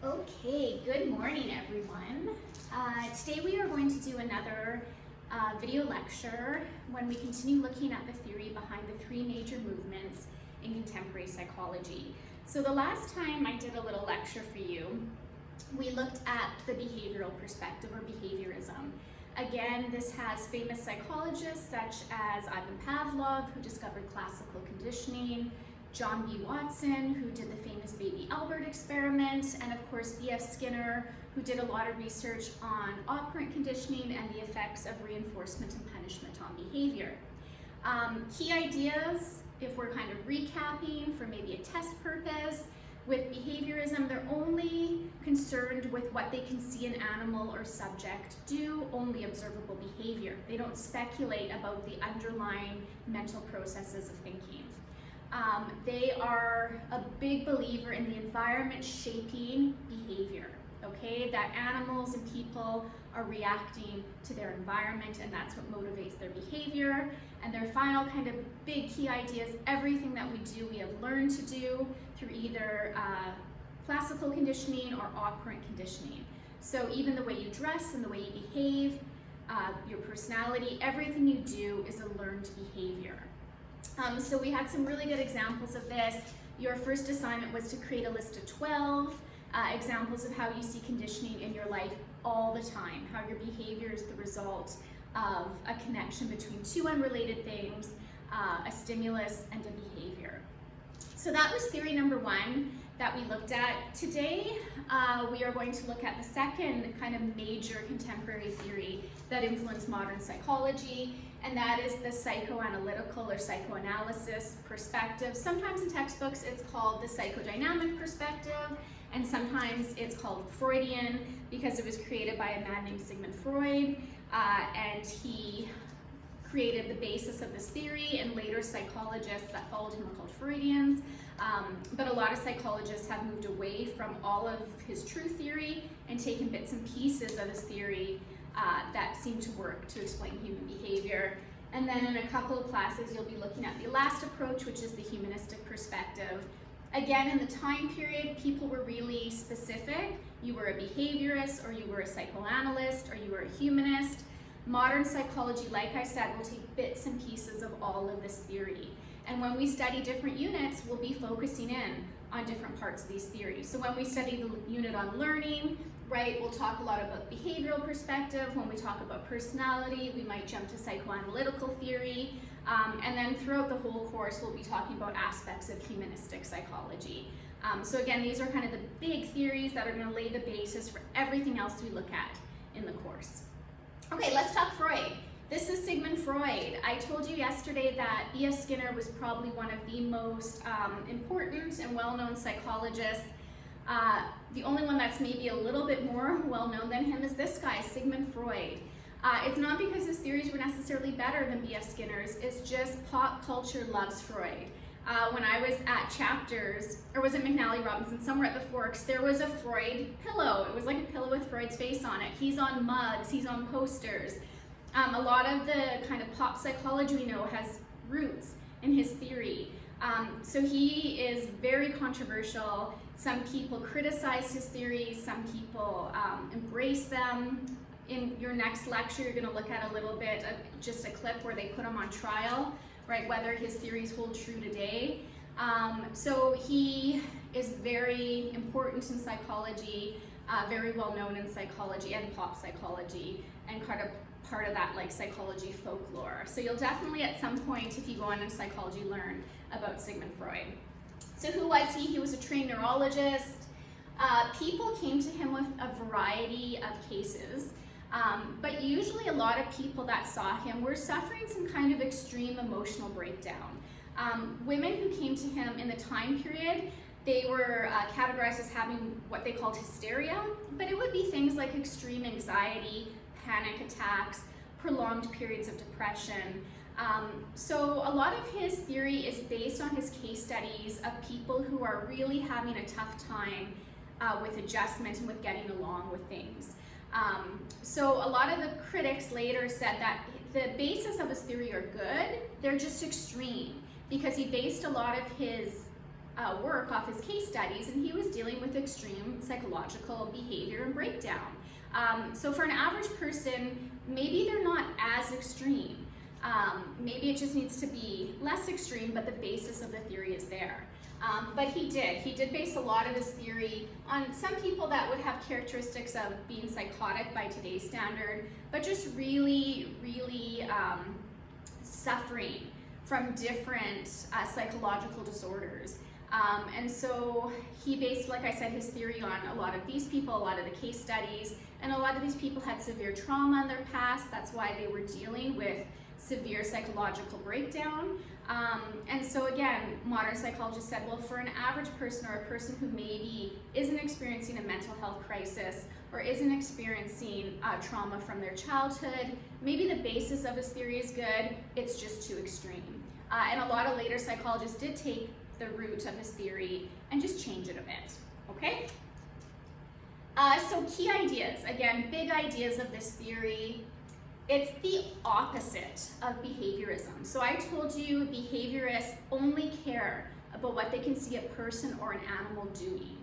Okay, good morning everyone. Today we are going to do another video lecture when we continue looking at the theory behind the three major movements in contemporary psychology. So the last time I did a little lecture for you, we looked at the behavioral perspective or behaviorism. Again, this has famous psychologists such as Ivan Pavlov, who discovered classical conditioning, John B. Watson, who did the famous Baby Albert experiment, and of course B.F. Skinner, who did a lot of research on operant conditioning and the effects of reinforcement and punishment on behavior. Key ideas, if we're kind of recapping for maybe a test purpose, with behaviorism, they're only concerned with what they can see an animal or subject do, only observable behavior. They don't speculate about the underlying mental processes of thinking. They are a big believer in the environment shaping behavior, okay? That animals and people are reacting to their environment, and that's what motivates their behavior. And their final kind of big key idea is everything that we do, we have learned to do through either classical conditioning or operant conditioning. So even the way you dress and the way you behave, your personality, everything you do is a learned behavior. So we had some really good examples of this. Your first assignment was to create a list of 12 examples of how you see conditioning in your life all the time, how your behavior is the result of a connection between two unrelated things, a stimulus and a behavior. So that was theory number one that we looked at. Today, we are going to look at the second kind of major contemporary theory that influenced modern psychology, and that is the psychoanalytical or psychoanalysis perspective. Sometimes in textbooks it's called the psychodynamic perspective, and sometimes it's called Freudian because it was created by a man named Sigmund Freud, and he created the basis of this theory, and later psychologists that followed him were called Freudians. But a lot of psychologists have moved away from all of his true theory and taken bits and pieces of his theory that seem to work to explain human behavior. And then in a couple of classes, you'll be looking at the last approach, which is the humanistic perspective. Again, in the time period, people were really specific. You were a behaviorist, or you were a psychoanalyst, or you were a humanist. Modern psychology, like I said, will take bits and pieces of all of this theory. And when we study different units, we'll be focusing in on different parts of these theories. So when we study the unit on learning, right, we'll talk a lot about behavioral perspective. When we talk about personality, we might jump to psychoanalytical theory. And then throughout the whole course, we'll be talking about aspects of humanistic psychology. So again, these are kind of the big theories that are going to lay the basis for everything else we look at in the course. Okay, let's talk Freud. This is Sigmund Freud. I told you yesterday that B.F. Skinner was probably one of the most important and well-known psychologists. The only one that's maybe a little bit more well-known than him is this guy, Sigmund Freud. It's not because his theories were necessarily better than B.F. Skinner's, it's just pop culture loves Freud. When I was at Chapters, or was it McNally Robinson, somewhere at the Forks, there was a Freud pillow. It was like a pillow with Freud's face on it. He's on mugs, he's on posters. A lot of the kind of pop psychology we know has roots in his theory. So he is very controversial. Some people criticize his theories, some people embrace them. In your next lecture, you're going to look at a little bit of just a clip where they put him on trial, right, whether his theories hold true today. So he is very important in psychology, very well known in psychology and pop psychology, and kind of part of that like psychology folklore. So you'll definitely at some point, if you go on in psychology, learn about Sigmund Freud. So who was he? He was a trained neurologist. People came to him with a variety of cases, but usually a lot of people that saw him were suffering some kind of extreme emotional breakdown. Women who came to him in the time period, they were categorized as having what they called hysteria, but it would be things like extreme anxiety, panic attacks, prolonged periods of depression. So a lot of his theory is based on his case studies of people who are really having a tough time with adjustment and with getting along with things. So a lot of the critics later said that the basis of his theory are good, they're just extreme, because he based a lot of his work off his case studies, and he was dealing with extreme psychological behavior and breakdown. So for an average person, maybe they're not as extreme. Maybe it just needs to be less extreme, but the basis of the theory is there. But he did base a lot of his theory on some people that would have characteristics of being psychotic by today's standard, but just really, really suffering from different psychological disorders. And so he based, like I said, his theory on a lot of these people, a lot of the case studies, and a lot of these people had severe trauma in their past. That's why they were dealing with severe psychological breakdown. And so again, modern psychologists said, well, for an average person or a person who maybe isn't experiencing a mental health crisis or isn't experiencing trauma from their childhood, maybe the basis of his theory is good, it's just too extreme. And a lot of later psychologists did take the root of his theory and just change it a bit, okay? So key ideas, again, big ideas of this theory. It's the opposite of behaviorism. So I told you behaviorists only care about what they can see a person or an animal doing.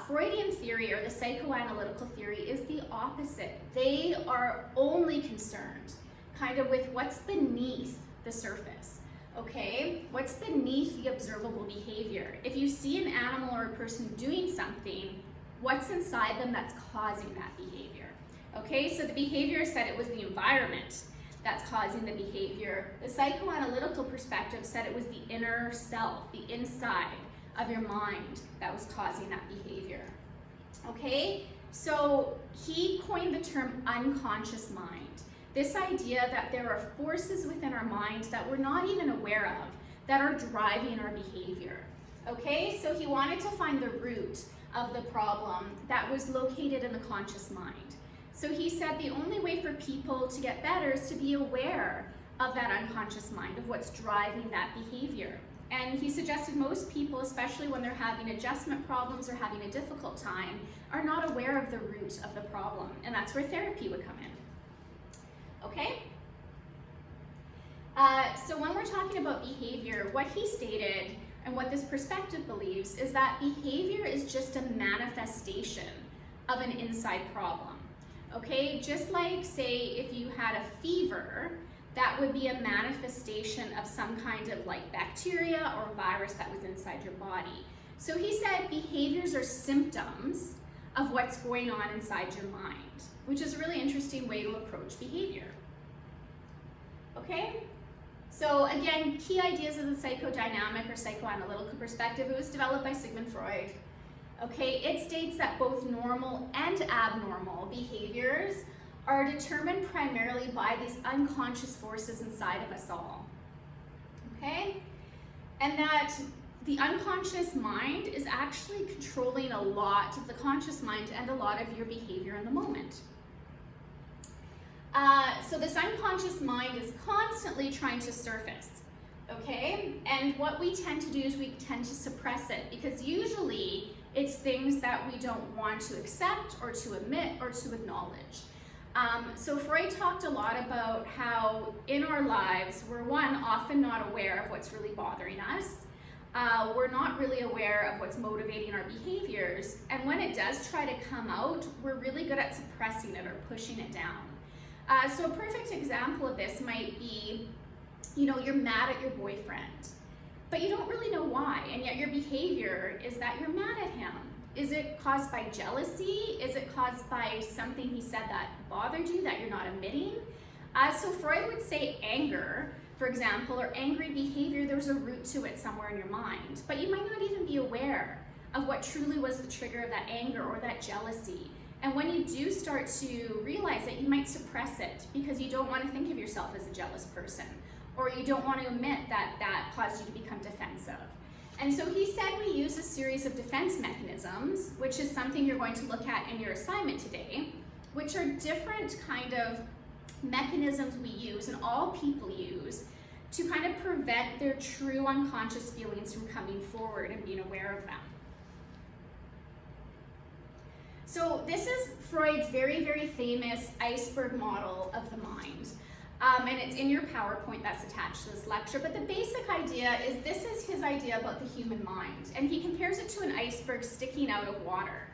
Freudian theory, or the psychoanalytical theory, is the opposite. They are only concerned kind of with what's beneath the surface, okay? What's beneath the observable behavior. If you see an animal or a person doing something, what's inside them that's causing that behavior? Okay, so the behaviorist said it was the environment that's causing the behavior. The psychoanalytical perspective said it was the inner self, the inside of your mind that was causing that behavior. Okay, so he coined the term unconscious mind. This idea that there are forces within our mind that we're not even aware of that are driving our behavior. Okay, so he wanted to find the root of the problem that was located in the conscious mind. So he said the only way for people to get better is to be aware of that unconscious mind, of what's driving that behavior. And he suggested most people, especially when they're having adjustment problems or having a difficult time, are not aware of the root of the problem. And that's where therapy would come in. Okay? So when we're talking about behavior, what he stated and what this perspective believes is that behavior is just a manifestation of an inside problem. Okay, just like, say, if you had a fever, that would be a manifestation of some kind of like bacteria or virus that was inside your body. So he said behaviors are symptoms of what's going on inside your mind, which is a really interesting way to approach behavior. Okay, so again, key ideas of the psychodynamic or psychoanalytical perspective. It was developed by Sigmund Freud. Okay, it states that both normal and abnormal behaviors are determined primarily by these unconscious forces inside of us all. Okay, and that the unconscious mind is actually controlling a lot of the conscious mind and a lot of your behavior in the moment. So this unconscious mind is constantly trying to surface, okay? And what we tend to do is we tend to suppress it, because usually it's things that we don't want to accept or to admit or to acknowledge. So Freud talked a lot about how in our lives, we're often not aware of what's really bothering us. We're not really aware of what's motivating our behaviors. And when it does try to come out, we're really good at suppressing it or pushing it down. So a perfect example of this might be, you're mad at your boyfriend, but you don't really know why, and yet your behavior is that you're mad at him. Is it caused by jealousy? Is it caused by something he said that bothered you that you're not admitting? So Freud would say anger, for example, or angry behavior, there's a root to it somewhere in your mind, but you might not even be aware of what truly was the trigger of that anger or that jealousy. And when you do start to realize it, you might suppress it because you don't want to think of yourself as a jealous person, or you don't want to admit that that caused you to become defensive. And so he said we use a series of defense mechanisms, which is something you're going to look at in your assignment today, which are different kind of mechanisms we use and all people use to kind of prevent their true unconscious feelings from coming forward and being aware of them. So this is Freud's very, very famous iceberg model of the mind. and it's in your PowerPoint that's attached to this lecture, but the basic idea is this is his idea about the human mind, and he compares it to an iceberg sticking out of water.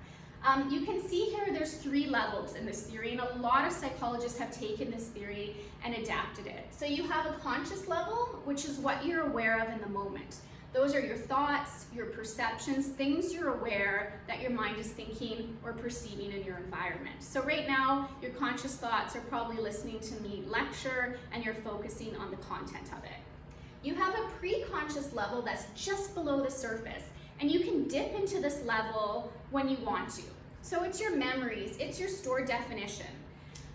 You can see here there's 3 levels in this theory, and a lot of psychologists have taken this theory and adapted it. So you have a conscious level, which is what you're aware of in the moment. Those are your thoughts, your perceptions, things you're aware that your mind is thinking or perceiving in your environment. So right now, your conscious thoughts are probably listening to me lecture and you're focusing on the content of it. You have a pre-conscious level that's just below the surface, and you can dip into this level when you want to. So it's your memories, it's your stored definition,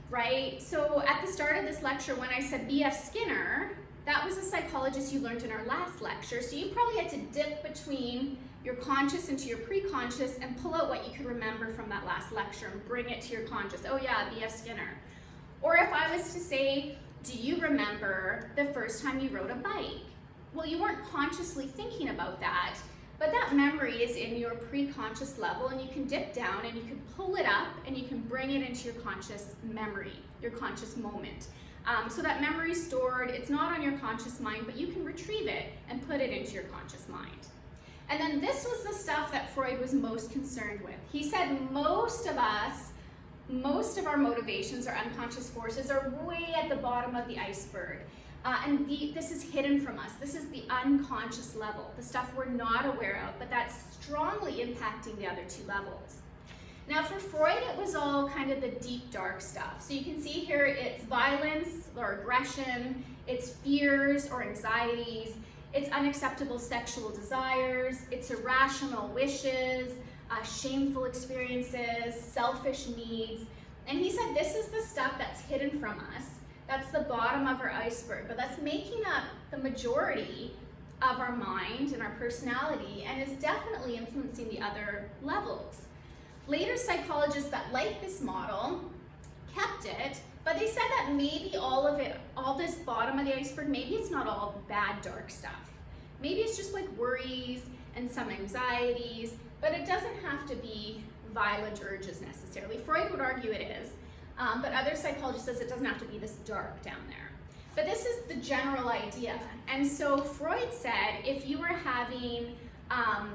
right? So at the start of this lecture, when I said B.F. Skinner, that was a psychologist you learned in our last lecture, so you probably had to dip between your conscious into your pre-conscious and pull out what you could remember from that last lecture and bring it to your conscious. Oh yeah, B.F. Skinner. Or if I was to say, do you remember the first time you rode a bike? Well, you weren't consciously thinking about that, but that memory is in your pre-conscious level, and you can dip down and you can pull it up and you can bring it into your conscious memory, your conscious moment. So that memory is stored, it's not on your conscious mind, but you can retrieve it and put it into your conscious mind. And then this was the stuff that Freud was most concerned with. He said most of our motivations or unconscious forces are way at the bottom of the iceberg. This is hidden from us. This is the unconscious level, the stuff we're not aware of, but that's strongly impacting the other 2 levels. Now for Freud, it was all kind of the deep, dark stuff. So you can see here it's violence or aggression, it's fears or anxieties, it's unacceptable sexual desires, it's irrational wishes, shameful experiences, selfish needs. And he said this is the stuff that's hidden from us. That's the bottom of our iceberg, but that's making up the majority of our mind and our personality and is definitely influencing the other levels. Later psychologists that liked this model kept it, but they said that maybe all of it, all this bottom of the iceberg, maybe it's not all bad, dark stuff. Maybe it's just like worries and some anxieties, but it doesn't have to be violent urges necessarily. Freud would argue it is, but other psychologists says it doesn't have to be this dark down there. But this is the general idea. And so Freud said if you were having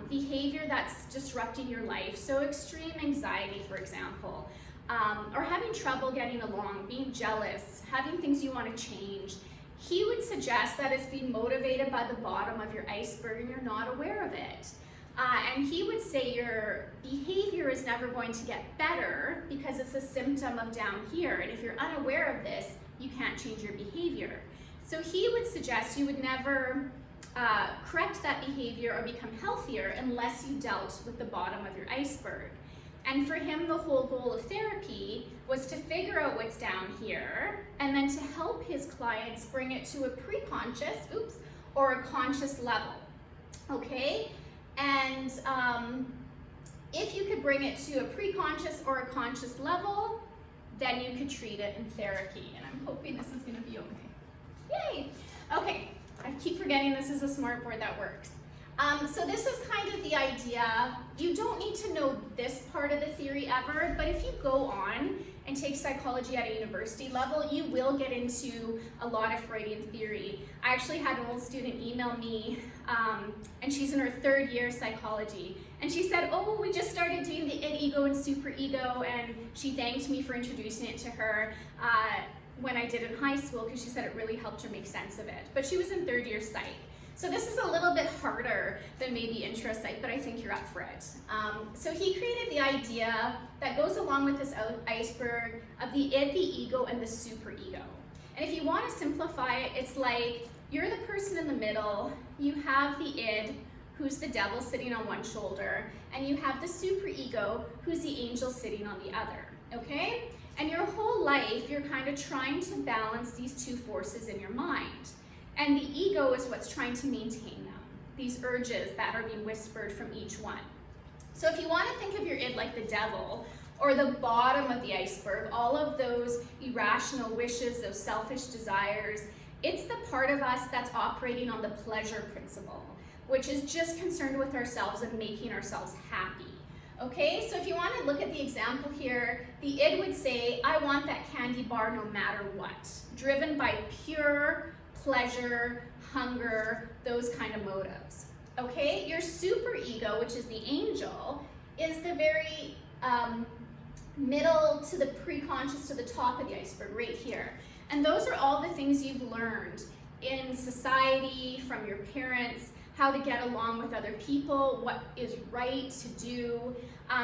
behavior that's disrupting your life, so extreme anxiety, for example, or having trouble getting along, being jealous, having things you want to change, he would suggest that it's being motivated by the bottom of your iceberg and you're not aware of it. And he would say your behavior is never going to get better because it's a symptom of down here, and if you're unaware of this, you can't change your behavior. So he would suggest you would never correct that behavior or become healthier unless you dealt with the bottom of your iceberg. And for him, the whole goal of therapy was to figure out what's down here and then to help his clients bring it to a pre-conscious, or a conscious level, okay? And if you could bring it to a pre-conscious or a conscious level, then you could treat it in therapy. And I'm hoping this is gonna be okay. Yay! Okay, I keep forgetting this is a smart board that works. So this is kind of the idea. You don't need to know this part of the theory ever, but if you go on and take psychology at a university level, you will get into a lot of Freudian theory. I actually had an old student email me, and she's in her 3rd year psychology, and she said, oh, we just started doing the id, ego, and superego, and she thanked me for introducing it to her when I did in high school, because she said it really helped her make sense of it. But she was in 3rd year psych. So this is a little bit harder than maybe intro psych, but I think you're up for it. So he created the idea that goes along with this iceberg of the id, the ego, and the superego. And if you want to simplify it, it's like you're the person in the middle, you have the id, who's the devil sitting on one shoulder, and you have the superego, who's the angel sitting on the other, okay? And your whole life, you're kind of trying to balance these 2 forces in your mind. And the ego is what's trying to maintain them, these urges that are being whispered from each one. So if you want to think of your id like the devil, or the bottom of the iceberg, all of those irrational wishes, those selfish desires, it's the part of us that's operating on the pleasure principle, which is just concerned with ourselves and making ourselves happy. Okay, so if you want to look at the example here, the id would say, I want that candy bar no matter what, driven by pure pleasure, hunger, those kind of motives. Okay, your superego, which is the angel, is the very middle to the preconscious to the top of the iceberg right here. And those are all the things you've learned in society, from your parents, how to get along with other people, what is right to do.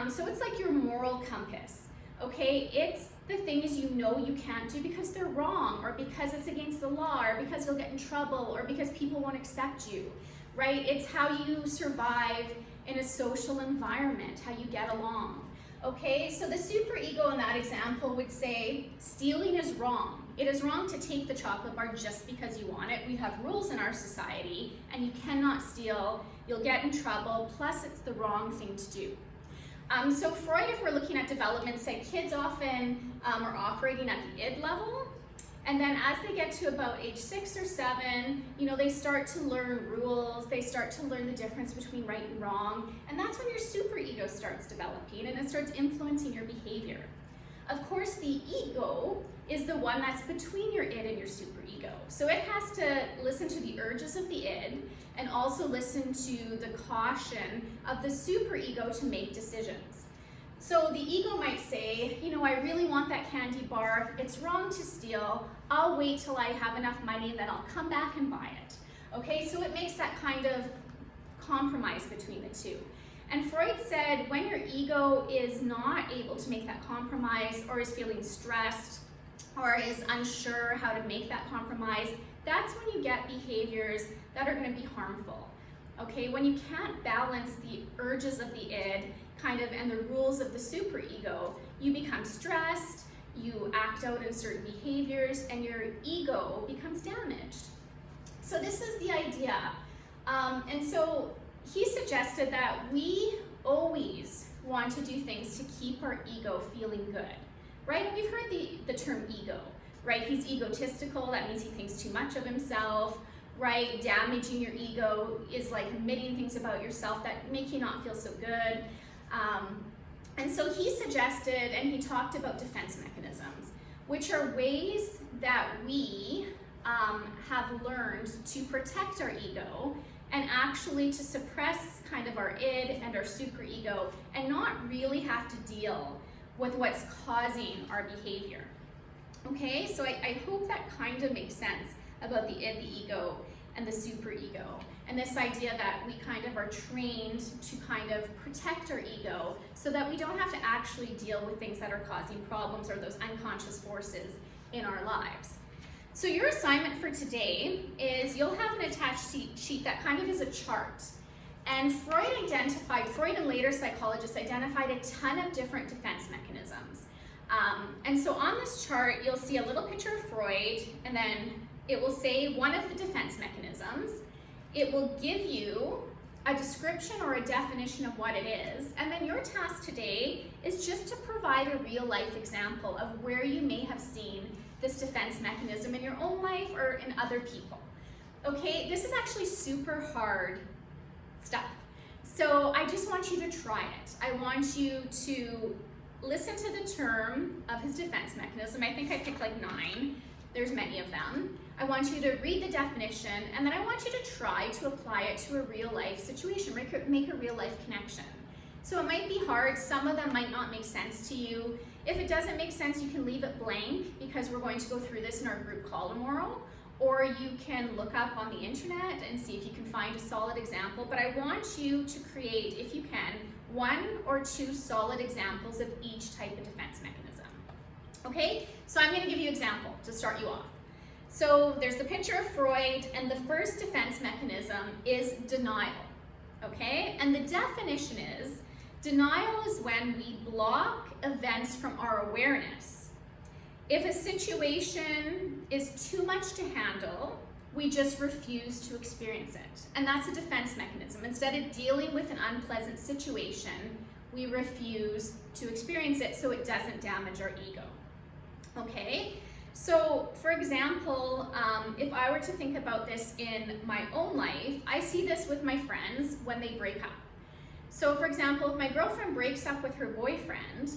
So it's like your moral compass, okay? It's the things you know you can't do because they're wrong, or because it's against the law, or because you'll get in trouble, or because people won't accept you, right? It's how you survive in a social environment, how you get along. Okay, so the superego in that example would say, stealing is wrong. It is wrong to take the chocolate bar just because you want it. We have rules in our society, and you cannot steal. You'll get in trouble, plus it's the wrong thing to do. So Freud, if we're looking at development, said kids often are operating at the id level, and then as they get to about age 6 or 7, they start to learn rules, they start to learn the difference between right and wrong, and that's when your superego starts developing and it starts influencing your behavior. Of course, the ego is the one that's between your id and your superego. So it has to listen to the urges of the id and also listen to the caution of the superego to make decisions. So the ego might say, I really want that candy bar. It's wrong to steal. I'll wait till I have enough money and then I'll come back and buy it. Okay, so it makes that kind of compromise between the two. And Freud said when your ego is not able to make that compromise, or is feeling stressed, or is unsure how to make that compromise, that's when you get behaviors that are going to be harmful. Okay, when you can't balance the urges of the id and the rules of the superego, you become stressed, you act out in certain behaviors, and your ego becomes damaged. So this is the idea. And so he suggested that we always want to do things to keep our ego feeling good, right? We've heard the term ego, right? He's egotistical, that means he thinks too much of himself, right? Damaging your ego is like admitting things about yourself that make you not feel so good. And so he suggested, and he talked about defense mechanisms, which are ways that we have learned to protect our ego and actually to suppress our id and our superego and not really have to deal with what's causing our behavior. Okay, so I hope that kind of makes sense about the id, the ego, and the superego, and this idea that we are trained to protect our ego so that we don't have to actually deal with things that are causing problems or those unconscious forces in our lives. So your assignment for today is you'll have an attached sheet that is a chart. And Freud and later psychologists identified a ton of different defense mechanisms. And so on this chart, you'll see a little picture of Freud, and then it will say one of the defense mechanisms. It will give you a description or a definition of what it is, and then your task today is just to provide a real life example of where you may have seen this defense mechanism in your own life or in other people. Okay, this is actually super hard stuff. So I just want you to try it. I want you to listen to the term of his defense mechanism. I think I picked 9. There's many of them. I want you to read the definition, and then I want you to try to apply it to a real life situation, make a real life connection. So it might be hard, some of them might not make sense to you. If it doesn't make sense, you can leave it blank because we're going to go through this in our group call tomorrow, or you can look up on the internet and see if you can find a solid example. But I want you to create, if you can, 1 or 2 solid examples of each type of defense mechanism. Okay, so I'm going to give you an example to start you off. So there's the picture of Freud, and the first defense mechanism is denial. Okay, and the definition is, denial is when we block events from our awareness. If a situation is too much to handle, we just refuse to experience it. And that's a defense mechanism. Instead of dealing with an unpleasant situation, we refuse to experience it so it doesn't damage our ego. Okay, so for example, if I were to think about this in my own life, I see this with my friends when they break up. So for example, if my girlfriend breaks up with her boyfriend,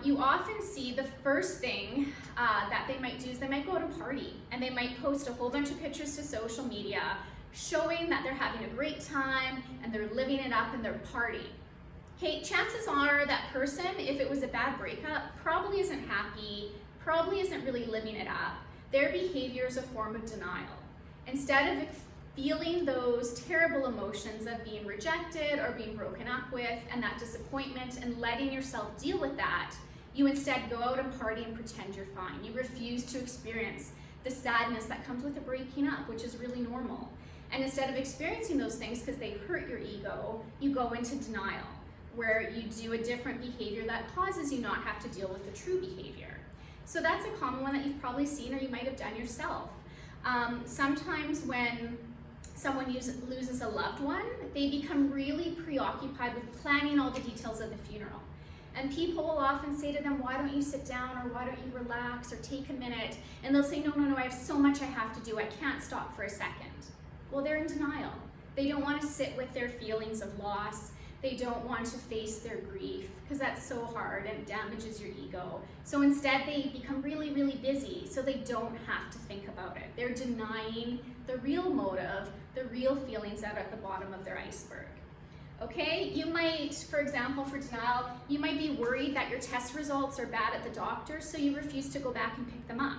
you often see the first thing that they might do is they might go out and party, and they might post a whole bunch of pictures to social media showing that they're having a great time and they're living it up in their party. Okay, chances are that person, if it was a bad breakup, probably isn't happy, probably isn't really living it up. Their behavior is a form of denial. Instead of feeling those terrible emotions of being rejected or being broken up with and that disappointment and letting yourself deal with that, you instead go out and party and pretend you're fine. You refuse to experience the sadness that comes with a breaking up, which is really normal. And instead of experiencing those things because they hurt your ego, you go into denial, where you do a different behavior that causes you not have to deal with the true behavior. So that's a common one that you've probably seen or you might have done yourself. Sometimes when someone loses a loved one, they become really preoccupied with planning all the details of the funeral. And people will often say to them, why don't you sit down, or why don't you relax or take a minute? And they'll say, no, I have so much I have to do, I can't stop for a second. Well, they're in denial. They don't want to sit with their feelings of loss. They don't want to face their grief because that's so hard and damages your ego. So instead they become really, really busy so they don't have to think about it. They're denying the real motive, the real feelings that are at the bottom of their iceberg. Okay, you might, for example, for denial, you might be worried that your test results are bad at the doctor, so you refuse to go back and pick them up.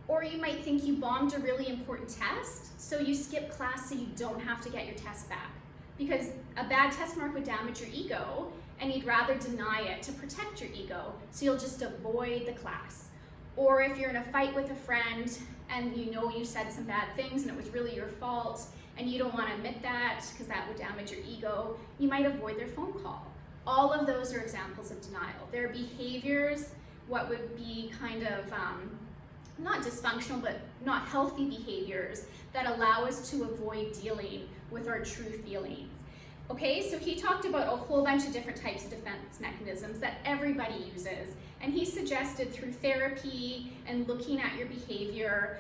Or you might think you bombed a really important test, so you skip class so you don't have to get your test back. Because a bad test mark would damage your ego, and you'd rather deny it to protect your ego, so you'll just avoid the class. Or if you're in a fight with a friend, and you know you said some bad things and it was really your fault, and you don't want to admit that because that would damage your ego, you might avoid their phone call. All of those are examples of denial. They're behaviors, what would be kind of not dysfunctional, but not healthy behaviors that allow us to avoid dealing with our true feelings. Okay, so he talked about a whole bunch of different types of defense mechanisms that everybody uses, and he suggested through therapy and looking at your behavior,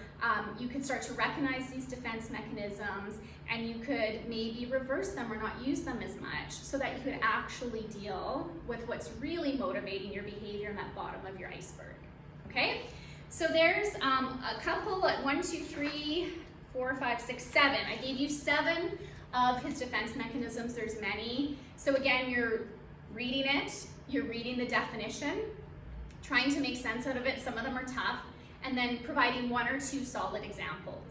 you could start to recognize these defense mechanisms, and you could maybe reverse them or not use them as much so that you could actually deal with what's really motivating your behavior in that bottom of your iceberg. Okay? So there's a couple at 1, 2, 3, 4, 5, 6, 7. I gave you 7 of his defense mechanisms. There's many. So again, you're reading it, you're reading the definition, trying to make sense out of it. Some of them are tough, and then providing 1 or 2 solid examples.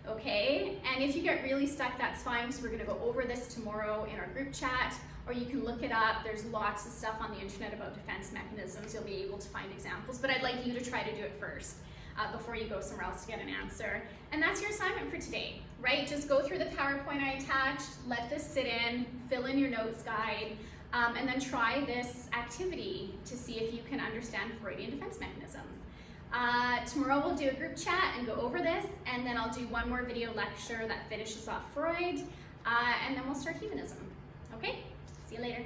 Okay? And if you get really stuck, that's fine, because we're going to go over this tomorrow in our group chat, or you can look it up. There's lots of stuff on the internet about defense mechanisms. You'll be able to find examples, but I'd like you to try to do it first before you go somewhere else to get an answer. And that's your assignment for today, right? Just go through the PowerPoint I attached, let this sit in, fill in your notes guide, and then try this activity to see if you can understand Freudian defense mechanisms. Tomorrow we'll do a group chat and go over this, and then I'll do one more video lecture that finishes off Freud, and then we'll start humanism. Okay? See you later.